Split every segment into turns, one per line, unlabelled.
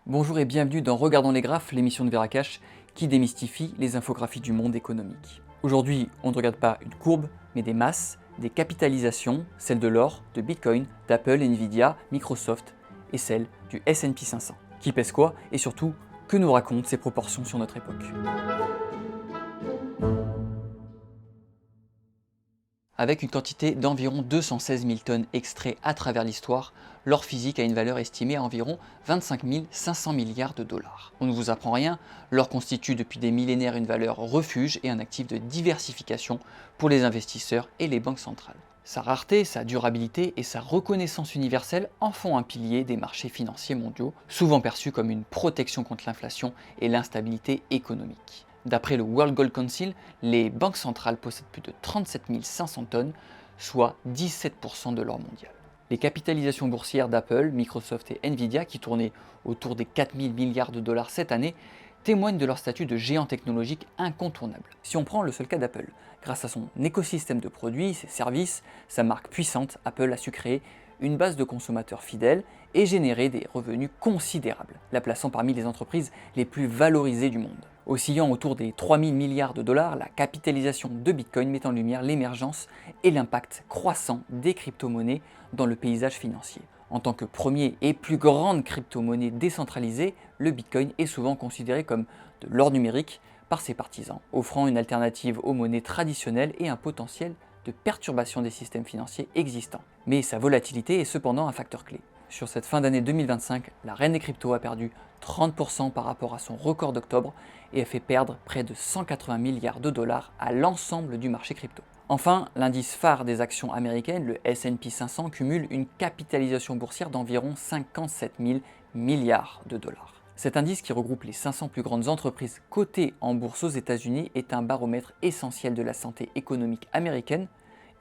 Bonjour et bienvenue dans Regardons les graphes, l'émission de Veracash qui démystifie les infographies du monde économique. Aujourd'hui, on ne regarde pas une courbe, mais des masses, des capitalisations, celles de l'or, de Bitcoin, d'Apple, Nvidia, Microsoft et celles du S&P 500. Qui pèse quoi et surtout, que nous racontent ces proportions sur notre époque. Avec une quantité d'environ 216 000 tonnes extraites à travers l'histoire, l'or physique a une valeur estimée à environ 25 500 milliards de dollars. On ne vous apprend rien, l'or constitue depuis des millénaires une valeur refuge et un actif de diversification pour les investisseurs et les banques centrales. Sa rareté, sa durabilité et sa reconnaissance universelle en font un pilier des marchés financiers mondiaux, souvent perçu comme une protection contre l'inflation et l'instabilité économique. D'après le World Gold Council, les banques centrales possèdent plus de 37 500 tonnes, soit 17% de l'or mondial. Les capitalisations boursières d'Apple, Microsoft et Nvidia, qui tournaient autour des 4 000 milliards de dollars cette année, témoignent de leur statut de géant technologique incontournable. Si on prend le seul cas d'Apple, grâce à son écosystème de produits, ses services, sa marque puissante, Apple a su créer une base de consommateurs fidèles et générer des revenus considérables, la plaçant parmi les entreprises les plus valorisées du monde. Oscillant autour des 3 000 milliards de dollars, la capitalisation de Bitcoin met en lumière l'émergence et l'impact croissant des crypto-monnaies dans le paysage financier. En tant que premier et plus grande crypto-monnaie décentralisée, le Bitcoin est souvent considéré comme de l'or numérique par ses partisans, offrant une alternative aux monnaies traditionnelles et un potentiel de perturbation des systèmes financiers existants. Mais sa volatilité est cependant un facteur clé. Sur cette fin d'année 2025, la reine des cryptos a perdu 30% par rapport à son record d'octobre et a fait perdre près de 180 milliards de dollars à l'ensemble du marché crypto. Enfin, l'indice phare des actions américaines, le S&P 500, cumule une capitalisation boursière d'environ 57 000 milliards de dollars. Cet indice, qui regroupe les 500 plus grandes entreprises cotées en bourse aux États-Unis, est un baromètre essentiel de la santé économique américaine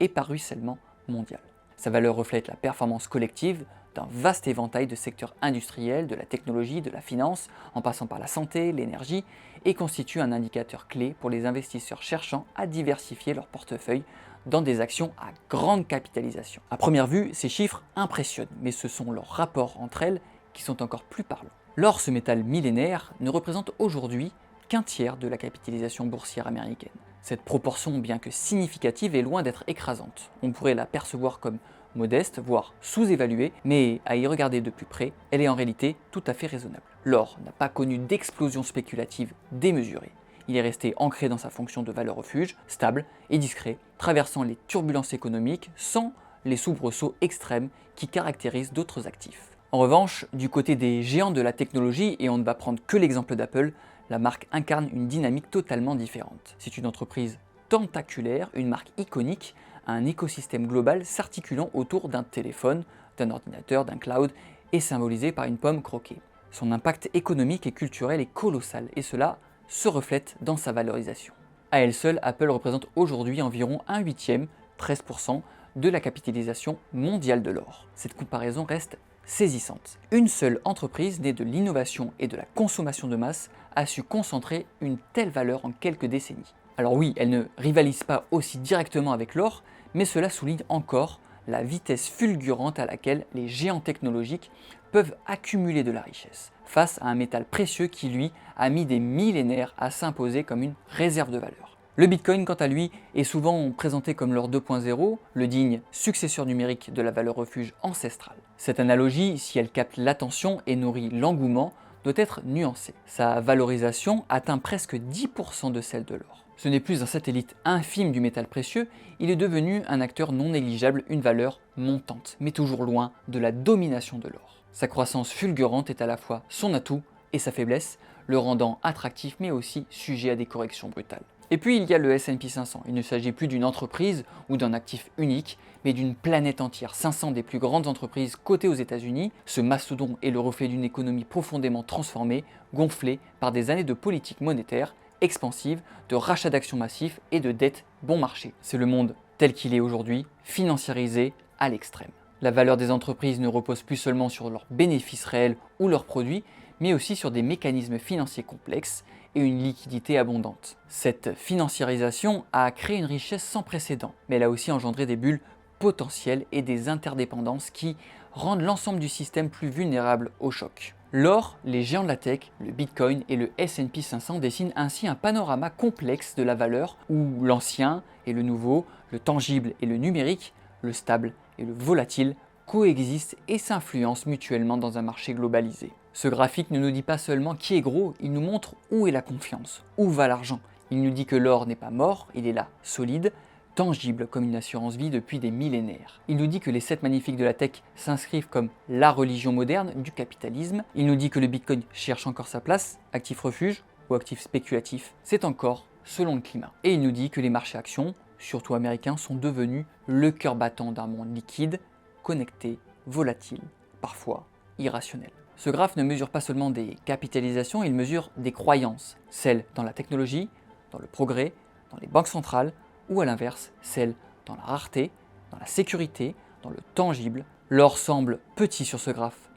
et par ruissellement mondial. Sa valeur reflète la performance collective d'un vaste éventail de secteurs industriels, de la technologie, de la finance, en passant par la santé, l'énergie, et constitue un indicateur clé pour les investisseurs cherchant à diversifier leur portefeuille dans des actions à grande capitalisation. À première vue, ces chiffres impressionnent, mais ce sont leurs rapports entre elles qui sont encore plus parlants. L'or, ce métal millénaire, ne représente aujourd'hui qu'un tiers de la capitalisation boursière américaine. Cette proportion, bien que significative, est loin d'être écrasante. On pourrait la percevoir comme modeste, voire sous-évaluée, mais à y regarder de plus près, elle est en réalité tout à fait raisonnable. L'or n'a pas connu d'explosion spéculative démesurée. Il est resté ancré dans sa fonction de valeur refuge, stable et discret, traversant les turbulences économiques sans les soubresauts extrêmes qui caractérisent d'autres actifs. En revanche, du côté des géants de la technologie, et on ne va prendre que l'exemple d'Apple, la marque incarne une dynamique totalement différente. C'est une entreprise tentaculaire, une marque iconique, un écosystème global s'articulant autour d'un téléphone, d'un ordinateur, d'un cloud et symbolisé par une pomme croquée. Son impact économique et culturel est colossal et cela se reflète dans sa valorisation. À elle seule, Apple représente aujourd'hui environ 1/8, 13%, de la capitalisation mondiale de l'or. Cette comparaison reste saisissante. Une seule entreprise née de l'innovation et de la consommation de masse a su concentrer une telle valeur en quelques décennies. Alors oui, elle ne rivalise pas aussi directement avec l'or, mais cela souligne encore la vitesse fulgurante à laquelle les géants technologiques peuvent accumuler de la richesse, face à un métal précieux qui, lui, a mis des millénaires à s'imposer comme une réserve de valeur. Le Bitcoin, quant à lui, est souvent présenté comme l'or 2.0, le digne successeur numérique de la valeur refuge ancestrale. Cette analogie, si elle capte l'attention et nourrit l'engouement, doit être nuancée. Sa valorisation atteint presque 10% de celle de l'or. Ce n'est plus un satellite infime du métal précieux, il est devenu un acteur non négligeable, une valeur montante, mais toujours loin de la domination de l'or. Sa croissance fulgurante est à la fois son atout et sa faiblesse, le rendant attractif mais aussi sujet à des corrections brutales. Et puis il y a le S&P 500. Il ne s'agit plus d'une entreprise ou d'un actif unique, mais d'une planète entière. 500 des plus grandes entreprises cotées aux États-Unis. Ce mastodon est le reflet d'une économie profondément transformée, gonflée par des années de politique monétaire expansive, de rachat d'actions massifs et de dettes bon marché. C'est le monde tel qu'il est aujourd'hui, financiarisé à l'extrême. La valeur des entreprises ne repose plus seulement sur leurs bénéfices réels ou leurs produits, mais aussi sur des mécanismes financiers complexes et une liquidité abondante. Cette financiarisation a créé une richesse sans précédent, mais elle a aussi engendré des bulles potentielles et des interdépendances qui rendent l'ensemble du système plus vulnérable au choc. L'or, les géants de la tech, le Bitcoin et le S&P 500 dessinent ainsi un panorama complexe de la valeur où l'ancien et le nouveau, le tangible et le numérique, le stable et le volatile coexistent et s'influencent mutuellement dans un marché globalisé. Ce graphique ne nous dit pas seulement qui est gros, il nous montre où est la confiance, où va l'argent. Il nous dit que l'or n'est pas mort, il est là, solide, tangible comme une assurance vie depuis des millénaires. Il nous dit que les 7 magnifiques de la tech s'inscrivent comme la religion moderne du capitalisme. Il nous dit que le Bitcoin cherche encore sa place, actif refuge ou actif spéculatif. C'est encore selon le climat. Et il nous dit que les marchés actions, surtout américains, sont devenus le cœur battant d'un monde liquide, connecté, volatile, parfois irrationnel. Ce graphe ne mesure pas seulement des capitalisations, il mesure des croyances, celles dans la technologie, dans le progrès, dans les banques centrales, ou à l'inverse, celles dans la rareté, dans la sécurité, dans le tangible. L'or semble petit sur ce graphe,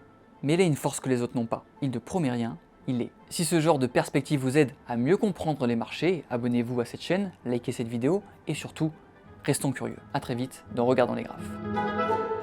mais il a une force que les autres n'ont pas. Il ne promet rien, il est. Si ce genre de perspective vous aide à mieux comprendre les marchés, abonnez-vous à cette chaîne, likez cette vidéo et surtout, restons curieux. A très vite dans Regardons les graphes.